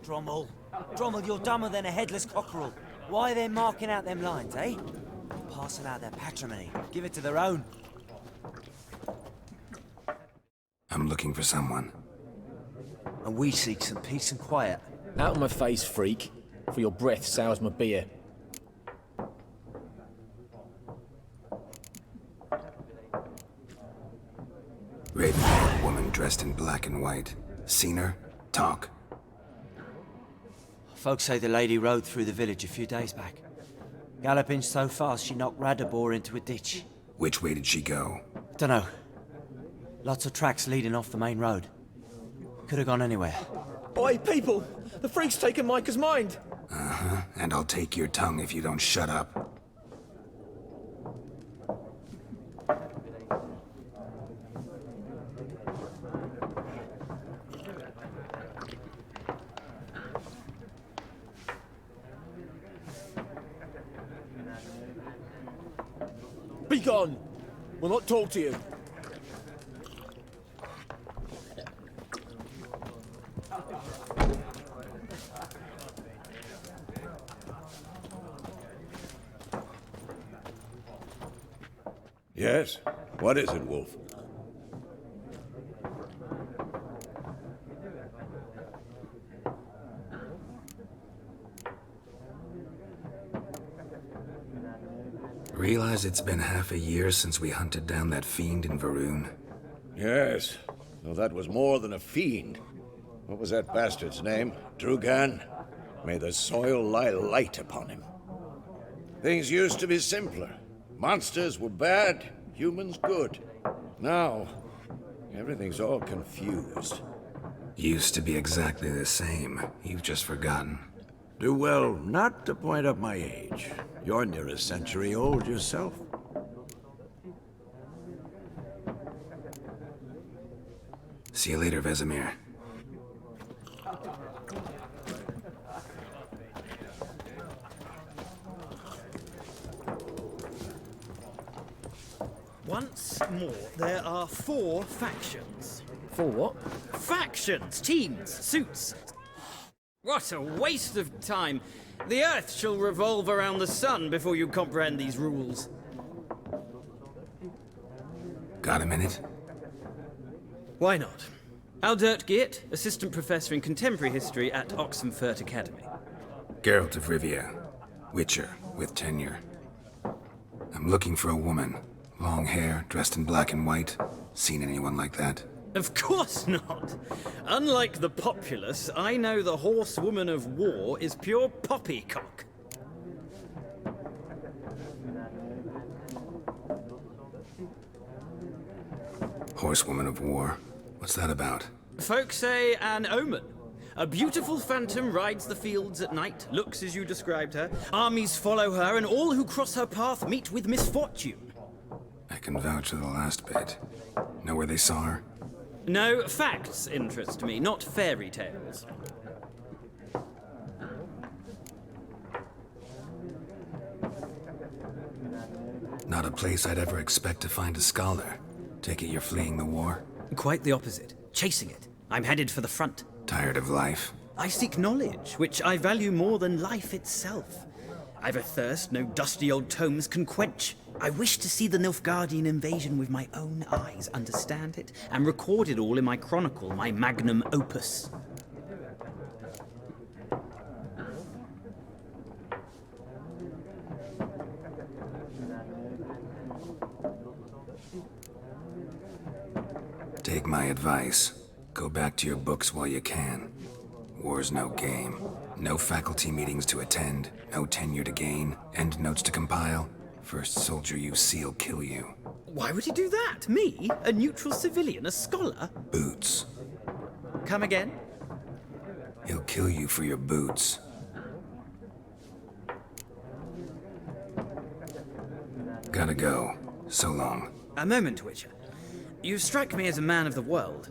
Drommel. Drommel, you're dumber than a headless cockerel. Why are they marking out them lines, eh? Passing out their patrimony. Give it to their own. I'm looking for someone. And we seek some peace and quiet. Out of my face, freak. For your breath sours my beer. Raven, woman dressed in black and white. Seen her? Talk. Folks say the lady rode through the village a few days back. Galloping so fast she knocked Radabor into a ditch. Which way did she go? Dunno. Lots of tracks leading off the main road. Could have gone anywhere. Oi, people! The freak's taken Micah's mind! Uh-huh, and I'll take your tongue if you don't shut up. Be gone! We'll not talk to you. Yes? What is it, Wolf? Realize it's been half a year since we hunted down that fiend in Varun? Yes. Though that was more than a fiend. What was that bastard's name? Drugan? May the soil lie light upon him. Things used to be simpler. Monsters were bad, humans good. Now, everything's all confused. Used to be exactly the same. You've just forgotten. Do well not to point up my age. You're near a century old yourself. See you later, Vesemir. Once more, there are 4 factions. For what? Factions, teams, suits. What a waste of time. The Earth shall revolve around the sun before you comprehend these rules. Got a minute? Why not? Aldert Geert, Assistant Professor in Contemporary History at Oxenfurt Academy. Geralt of Rivia. Witcher, with tenure. I'm looking for a woman. Long hair, dressed in black and white. Seen anyone like that? Of course not. Unlike the populace, I know the horsewoman of war is pure poppycock. Horsewoman of war. What's that about? Folk say an omen. A beautiful phantom rides the fields at night, looks as you described her. Armies follow her, and all who cross her path meet with misfortune. I can vouch for the last bit. Know where they saw her? No, facts interest me, not fairy tales. Not a place I'd ever expect to find a scholar. Take it you're fleeing the war? Quite the opposite. Chasing it. I'm headed for the front. Tired of life? I seek knowledge, which I value more than life itself. I've a thirst no dusty old tomes can quench. I wish to see the Nilfgaardian invasion with my own eyes, understand it, and record it all in my chronicle, my magnum opus. Take my advice. Go back to your books while you can. War's no game. No faculty meetings to attend, no tenure to gain, end notes to compile. First soldier you see'll kill you. Why would he do that? Me? A neutral civilian? A scholar? Boots. Come again? He'll kill you for your boots. Gotta go. So long. A moment, Witcher. You strike me as a man of the world.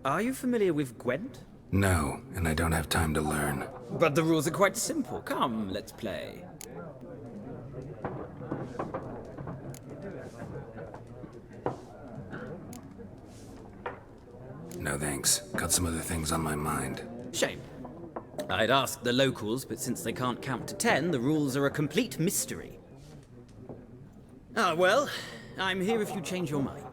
Are you familiar with Gwent? No, and I don't have time to learn. But the rules are quite simple. Come, let's play. No thanks. Got some other things on my mind. Shame. I'd ask the locals, but since they can't count to 10, the rules are a complete mystery. Ah, well, I'm here if you change your mind.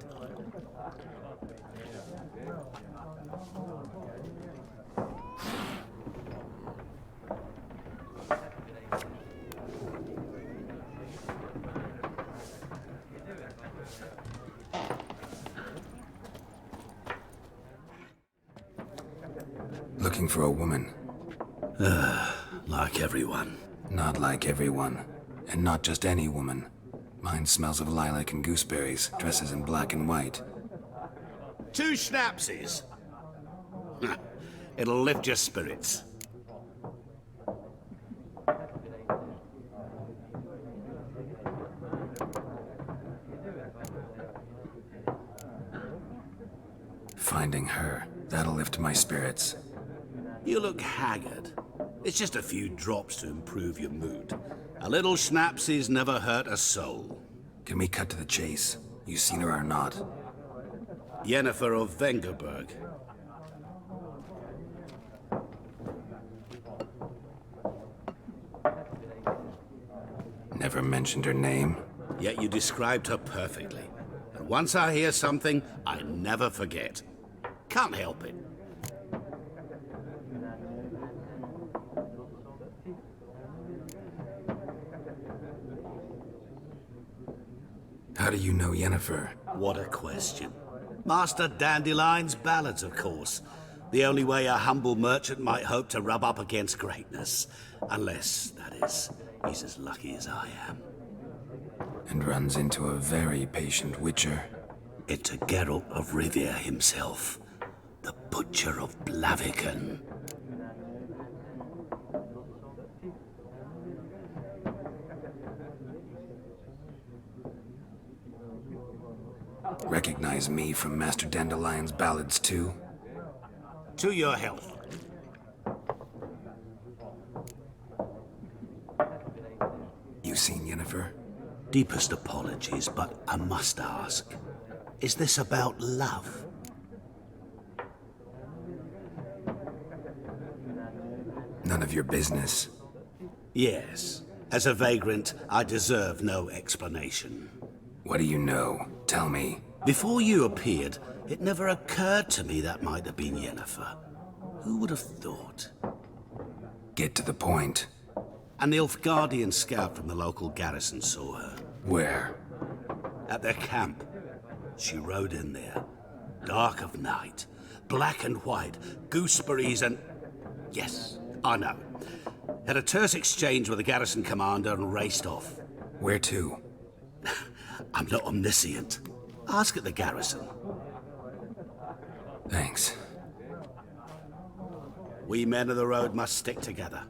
Looking for a woman. Like everyone. Not like everyone. And not just any woman. Mine smells of lilac and gooseberries, dresses in black and white. 2 schnapsies. It'll lift your spirits. Finding her, that'll lift my spirits. You look haggard. It's just a few drops to improve your mood. A little schnapsies never hurt a soul. Can we cut to the chase? You seen her or not? Yennefer of Vengerberg. Never mentioned her name? Yet you described her perfectly. And once I hear something, I never forget. Can't help it. How do you know Yennefer? What a question. Master Dandelion's ballads, of course. The only way a humble merchant might hope to rub up against greatness. Unless, that is, he's as lucky as I am. And runs into a very patient witcher. Into Geralt of Rivia himself. The Butcher of Blaviken. Recognize me from Master Dandelion's ballads too? To your health. You seen Yennefer? Deepest apologies, but I must ask. Is this about love? None of your business. Yes. As a vagrant, I deserve no explanation. What do you know? Tell me. Before you appeared, it never occurred to me that might have been Yennefer. Who would have thought? Get to the point. An Nilfgaardian scout from the local garrison saw her. Where? At their camp. She rode in there. Dark of night. Black and white. Gooseberries and... Yes, I know. Had a terse exchange with the garrison commander and raced off. Where to? I'm not omniscient. Ask at the garrison. Thanks. We men of the road must stick together.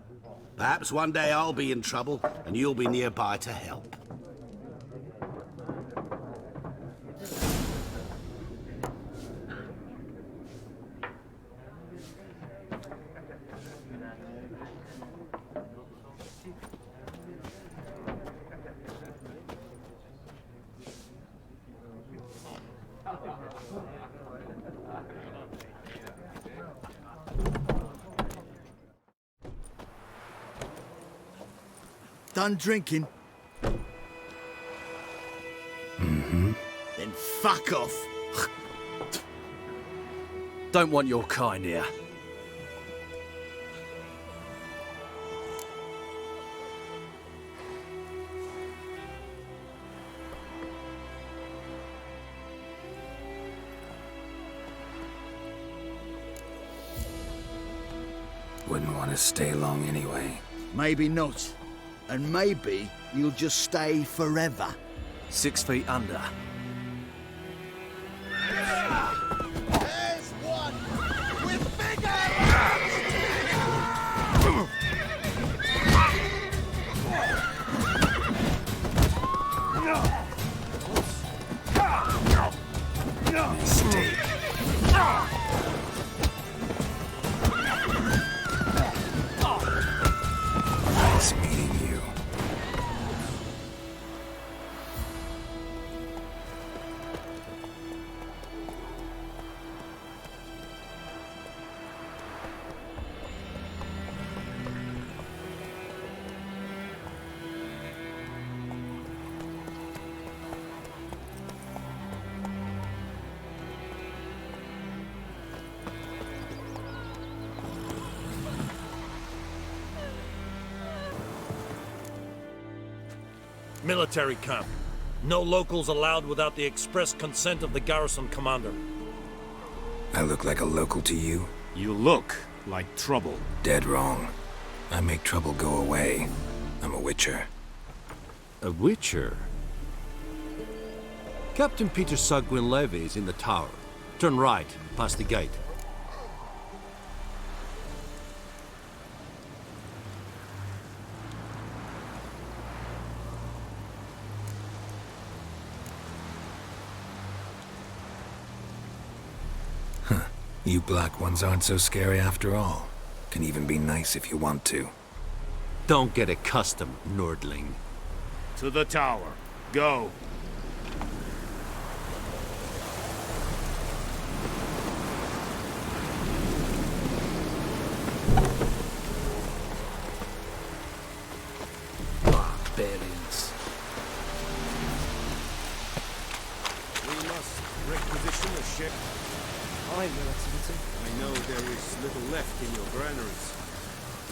Perhaps one day I'll be in trouble and you'll be nearby to help. Done drinking? Mm-hmm. Then fuck off. Don't want your kind here. Wouldn't want to stay long anyway. Maybe not. And maybe you'll just stay forever. 6 feet under. There's one with bigger Mistake. Nice meeting you. Military camp. No locals allowed without the express consent of the garrison commander. I look like a local to you? You look like trouble. Dead wrong. I make trouble go away. I'm a witcher. A witcher? Captain Peter Sagwin Levy is in the tower. Turn right, past the gate. You black ones aren't so scary after all. Can even be nice if you want to. Don't get accustomed, Nordling. To the tower. Go. Barbarians. We must requisition a ship. Aye, Your Excellency. I know there is little left in your granaries.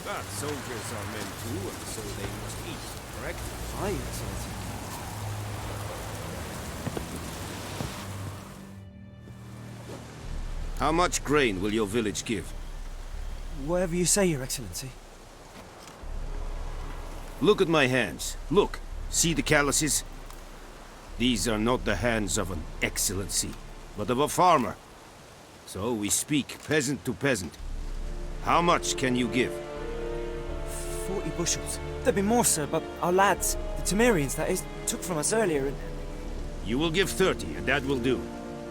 But soldiers are men too, and so they must eat, correct? Aye, Your Excellency. How much grain will your village give? Whatever you say, Your Excellency. Look at my hands. Look. See the calluses? These are not the hands of an excellency, but of a farmer. So we speak peasant to peasant. How much can you give? 40 bushels. There'd be more, sir, but our lads, the Temerians, that is, took from us earlier and... You will give 30, and that will do.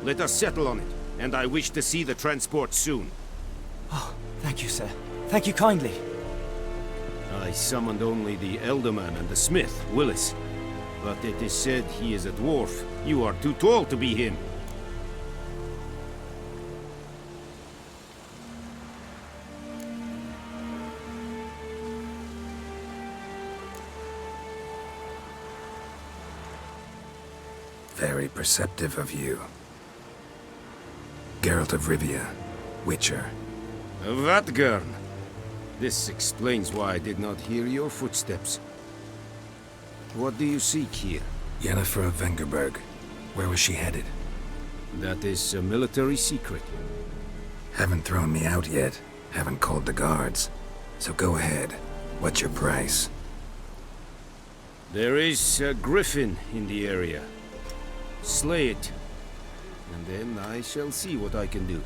Let us settle on it, and I wish to see the transport soon. Oh, thank you, sir. Thank you kindly. I summoned only the Elderman and the smith, Willis. But it is said he is a dwarf. You are too tall to be him. Very perceptive of you. Geralt of Rivia, Witcher. Vatgern. This explains why I did not hear your footsteps. What do you seek here? Yennefer of Vengerberg. Where was she headed? That is a military secret. Haven't thrown me out yet. Haven't called the guards. So go ahead. What's your price? There is a griffin in the area. Slay it, and then I shall see what I can do.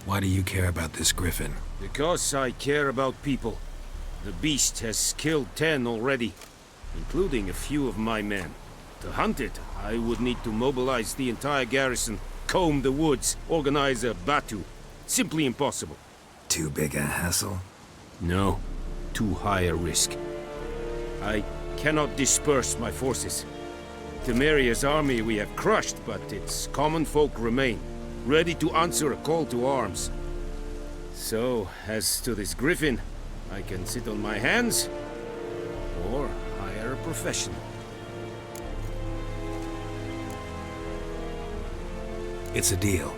Why do you care about this griffin? Because I care about people. The beast has killed 10 already, including a few of my men. To hunt it, I would need to mobilize the entire garrison, comb the woods, organize a batu. Simply impossible. Too big a hassle? No, too high a risk. I cannot disperse my forces. Temeria's army we have crushed, but its common folk remain, ready to answer a call to arms. So, as to this griffin, I can sit on my hands, or hire a professional. It's a deal.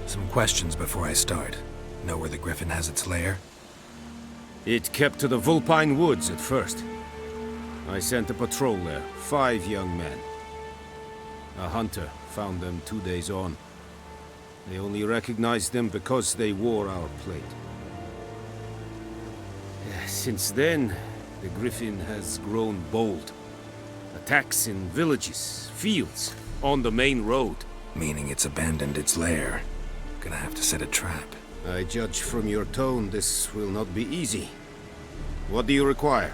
Some questions before I start. Know where the griffin has its lair? It kept to the Vulpine Woods at first. I sent a patrol there, 5 young men. A hunter found them 2 days on. They only recognized them because they wore our plate. Since then, the griffin has grown bold. Attacks in villages, fields, on the main road. Meaning it's abandoned its lair. Gonna have to set a trap. I judge from your tone this will not be easy. What do you require?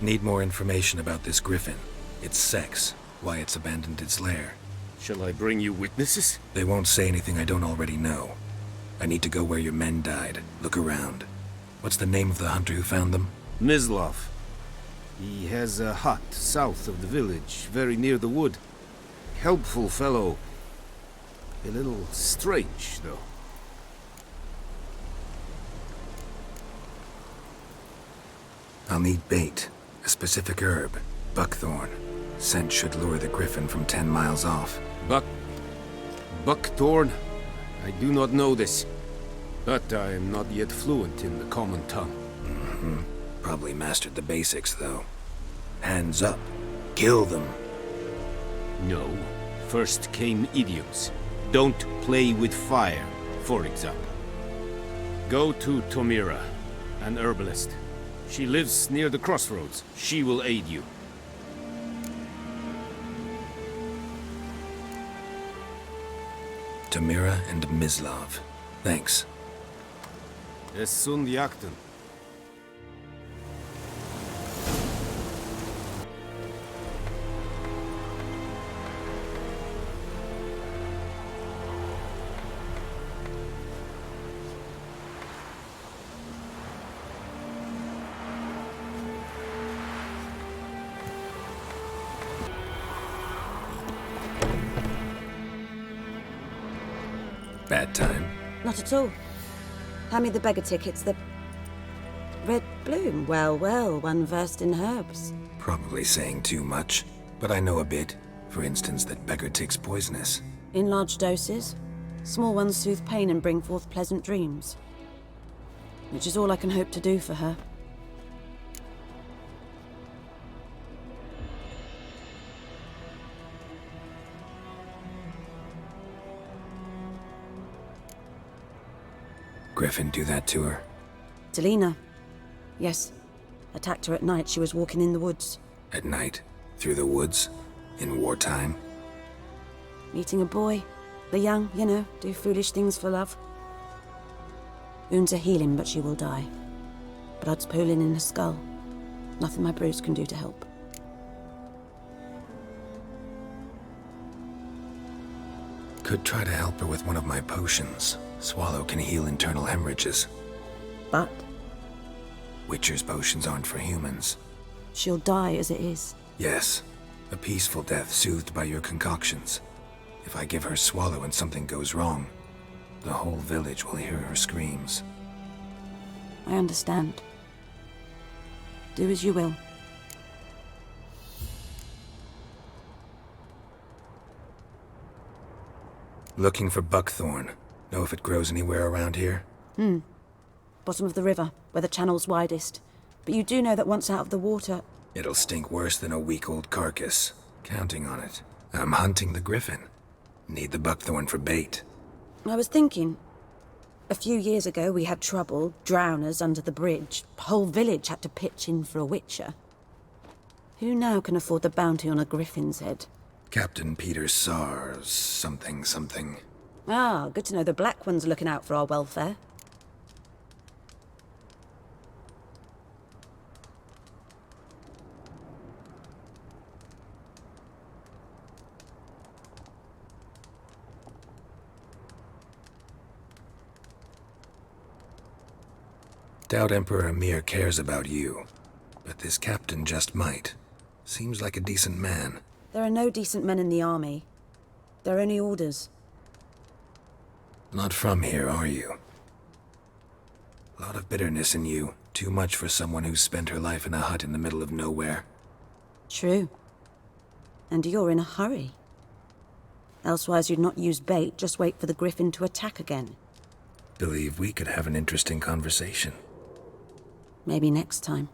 Need more information about this griffin. Its sex, why it's abandoned its lair. Shall I bring you witnesses? They won't say anything I don't already know. I need to go where your men died. Look around. What's the name of the hunter who found them? Mislav. He has a hut south of the village, very near the wood. Helpful fellow. A little strange, though. I'll need bait, a specific herb, buckthorn. Scent should lure the griffin from 10 miles off. Buckthorn? I do not know this, but I am not yet fluent in the common tongue. Probably mastered the basics, though. Hands up. Kill them. No. First came idioms. Don't play with fire, for example. Go to Tomira, an herbalist. She lives near the crossroads. She will aid you. Tamira and Mislav. Thanks. Es sun jakten. Bad time? Not at all. Hand me the beggar tickets, the... Red Bloom. Well, well, one versed in herbs. Probably saying too much, but I know a bit. For instance, that beggar tick's poisonous. In large doses. Small ones soothe pain and bring forth pleasant dreams. Which is all I can hope to do for her. Griffin do that to her? Delina. Yes. Attacked her at night. She was walking in the woods. At night? Through the woods? In wartime? Meeting a boy. The young, you know, do foolish things for love. Wounds are healing, but she will die. Blood's pooling in her skull. Nothing my bruise can do to help. Could try to help her with one of my potions. Swallow can heal internal hemorrhages. But? Witcher's potions aren't for humans. She'll die as it is. Yes. A peaceful death soothed by your concoctions. If I give her Swallow and something goes wrong, the whole village will hear her screams. I understand. Do as you will. Looking for buckthorn. Know if it grows anywhere around here? Bottom of the river, where the channel's widest. But you do know that once out of the water... It'll stink worse than a week-old carcass. Counting on it. I'm hunting the griffin. Need the buckthorn for bait. I was thinking... A few years ago we had trouble, drowners under the bridge. Whole village had to pitch in for a witcher. Who now can afford the bounty on a griffin's head? Captain Peter Sars, something. Ah, good to know the Black One's looking out for our welfare. Doubt Emperor Emir cares about you, but this captain just might. Seems like a decent man. There are no decent men in the army. They're only orders. Not from here, are you? A lot of bitterness in you. Too much for someone who's spent her life in a hut in the middle of nowhere. True. And you're in a hurry. Elsewise you'd not use bait, just wait for the griffin to attack again. Believe we could have an interesting conversation. Maybe next time.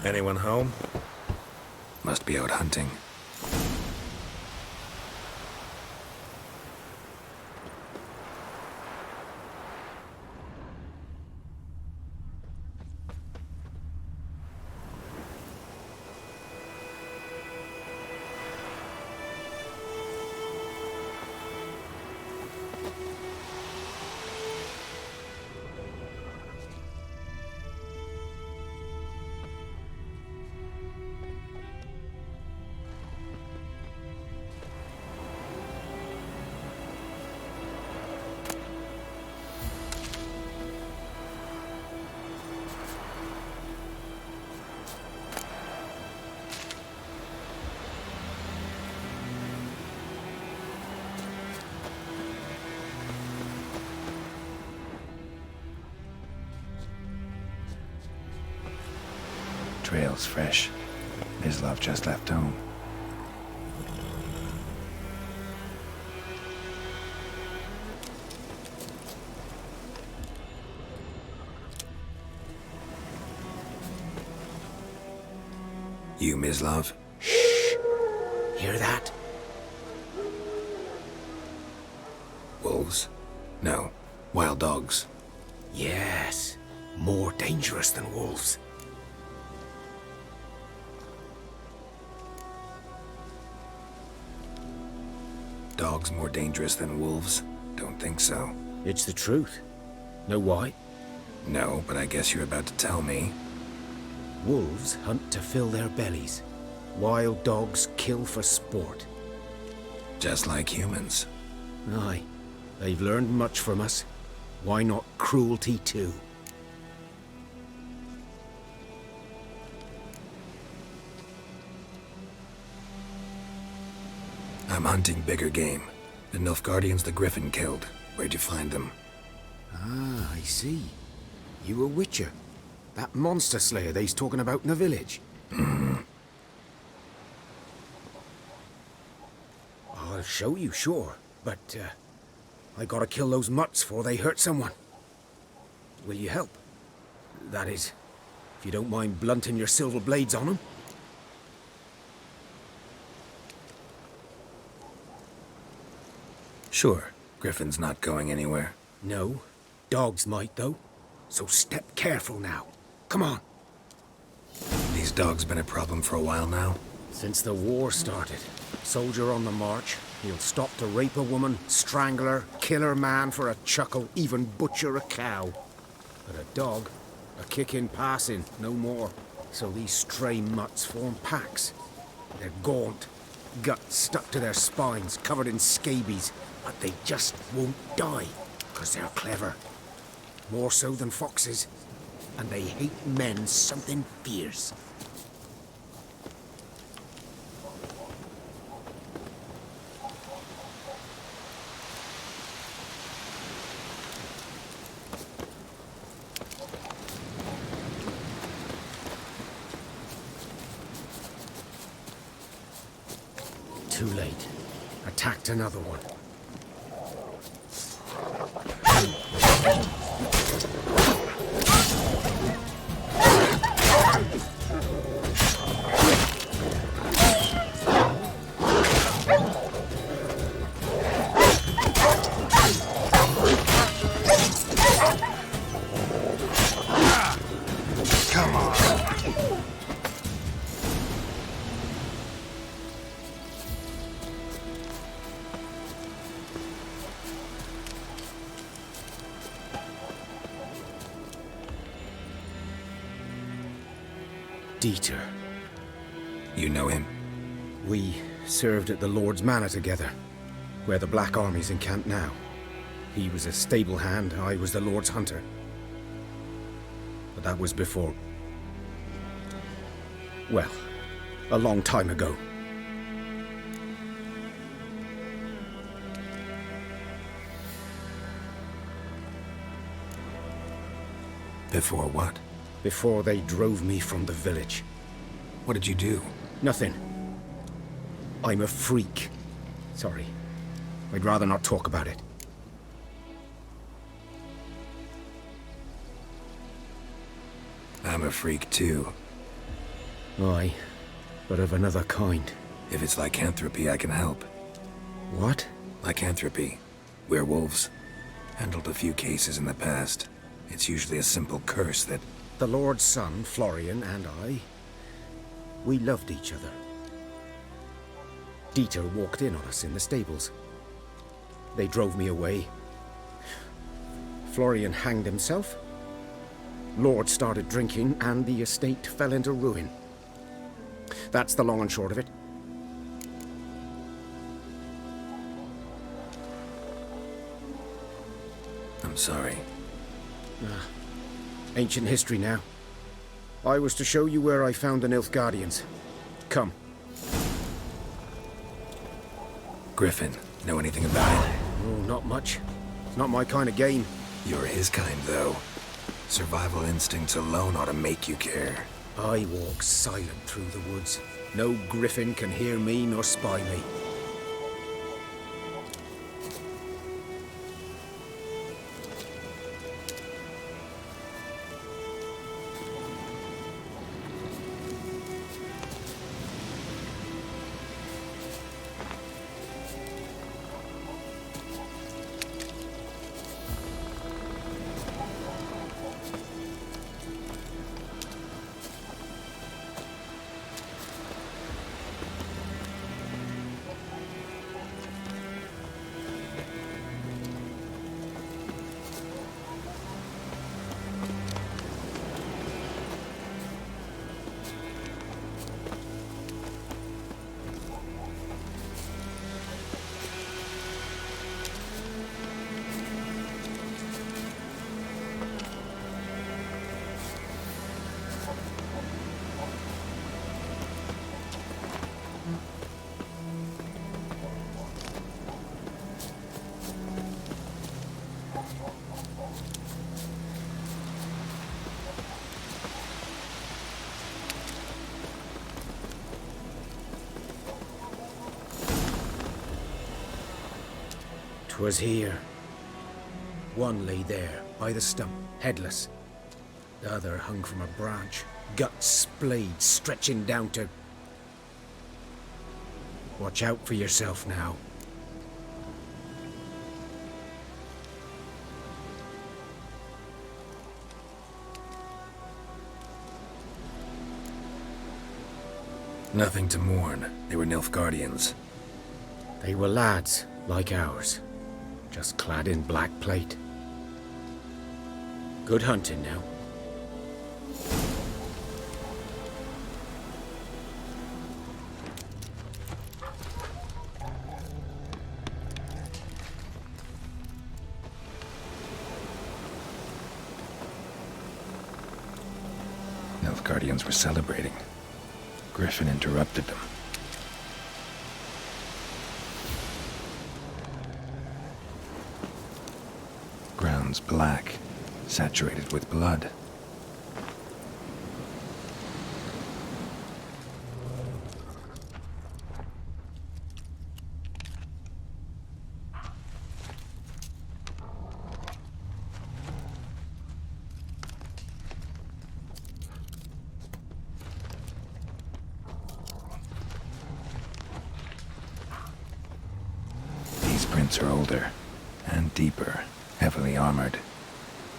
Anyone home? Must be out hunting. Trail's fresh. Mislav just left home. You, Mislav? Hear that? Wolves? No. Wild dogs. Yes. More dangerous than wolves. Dogs more dangerous than wolves? Don't think so. It's the truth. Know why? No, but I guess you're about to tell me. Wolves hunt to fill their bellies. Wild dogs kill for sport. Just like humans. Aye. They've learned much from us. Why not cruelty too? I'm hunting bigger game. The Nilfgaardians the Griffin killed. Where'd you find them? Ah, I see. You a witcher. That monster slayer they's talking about in the village. I'll show you, sure. But, I gotta kill those mutts before they hurt someone. Will you help? That is, if you don't mind blunting your silver blades on them. Sure. Griffin's not going anywhere. No. Dogs might, though. So step careful now. Come on. These dogs been a problem for a while now? Since the war started. Soldier on the march. He'll stop to rape a woman, strangle her, kill her man for a chuckle, even butcher a cow. But a dog, a kick in passing, no more. So these stray mutts form packs. They're gaunt, guts stuck to their spines, covered in scabies. But they just won't die, because they're clever. More so than foxes. And they hate men something fierce. Too late. Attacked another one. Come on. Dieter. You know him? We served at the Lord's Manor together, where the Black Army's encamped now. He was a stable hand, I was the Lord's hunter. But that was before... well, a long time ago. Before what? Before they drove me from the village. What did you do? Nothing. I'm a freak. Sorry. I'd rather not talk about it. I'm a freak too. Aye, but of another kind. If it's lycanthropy, I can help. What? Lycanthropy. Werewolves. Handled a few cases in the past. It's usually a simple curse that... The Lord's son, Florian, and I, we loved each other. Dieter walked in on us in the stables. They drove me away. Florian hanged himself. Lord started drinking, and the estate fell into ruin. That's the long and short of it. I'm sorry. Ancient history now. I was to show you where I found the Nilfgaardians. Come. Griffin, know anything about it? Oh, not much. It's not my kind of game. You're his kind, though. Survival instincts alone ought to make you care. I walk silent through the woods. No griffin can hear me nor spy me. Was here. One lay there, by the stump, headless. The other hung from a branch, guts splayed, stretching down to... Watch out for yourself now. Nothing to mourn. They were Nilfgaardians. They were lads, like ours. Just clad in black plate. Good hunting now. Nilfgaardians were celebrating. Griffin interrupted them. Ground's black, saturated with blood. These prints are older and deeper, heavily armored.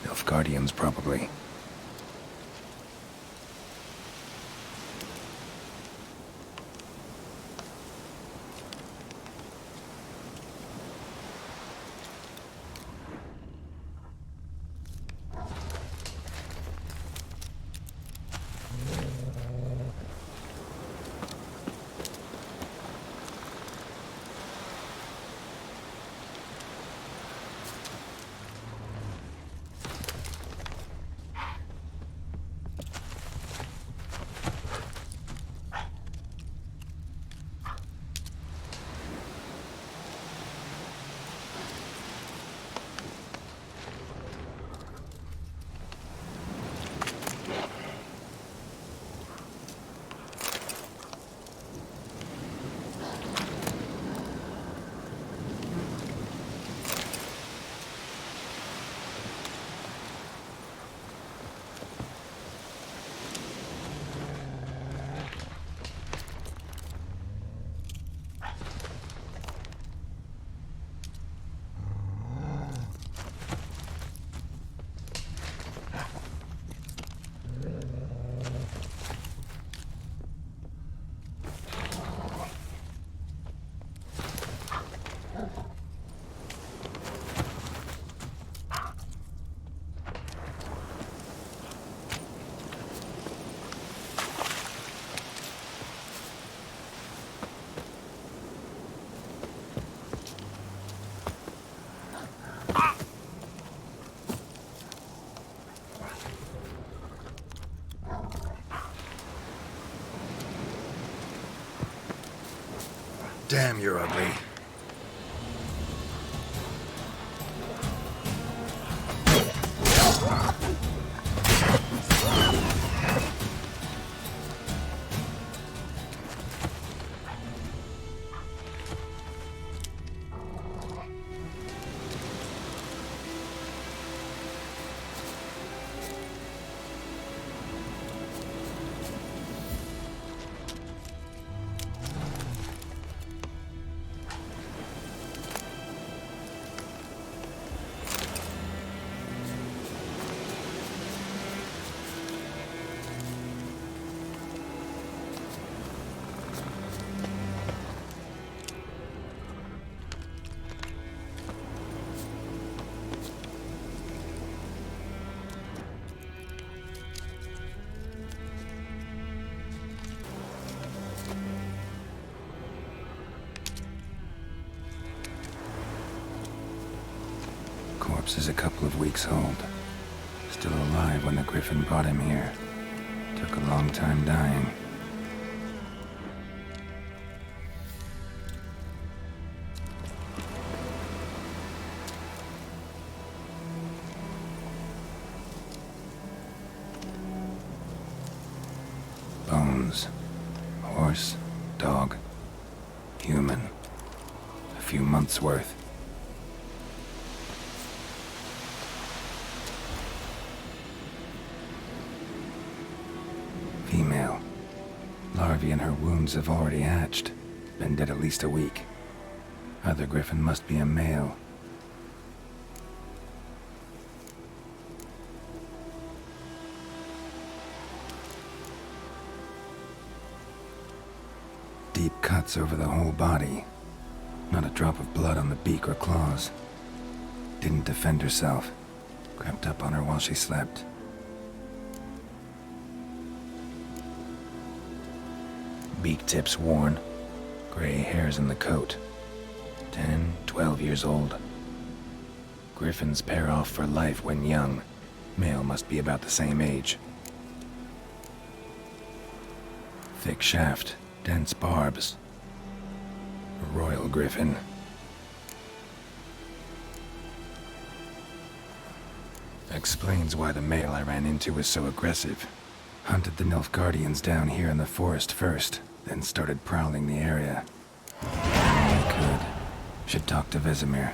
Nilfgaardians, probably. Damn, you're ugly. Corpse is a couple of weeks old. Still alive when the Griffin brought him here. Took a long time dying. Bones. Horse, dog, human. A few months' worth. Female. Larvae in her wounds have already hatched. Been dead at least a week. Other Griffin must be a male. Deep cuts over the whole body. Not a drop of blood on the beak or claws. Didn't defend herself. Crept up on her while she slept. Beak tips worn. Gray hairs in the coat. 10, 12 years old. Griffins pair off for life when young. Male must be about the same age. Thick shaft, dense barbs. A royal griffin. Explains why the male I ran into was so aggressive. Hunted the Nilfgaardians down here in the forest first, then started prowling the area. I could. Should talk to Vesemir.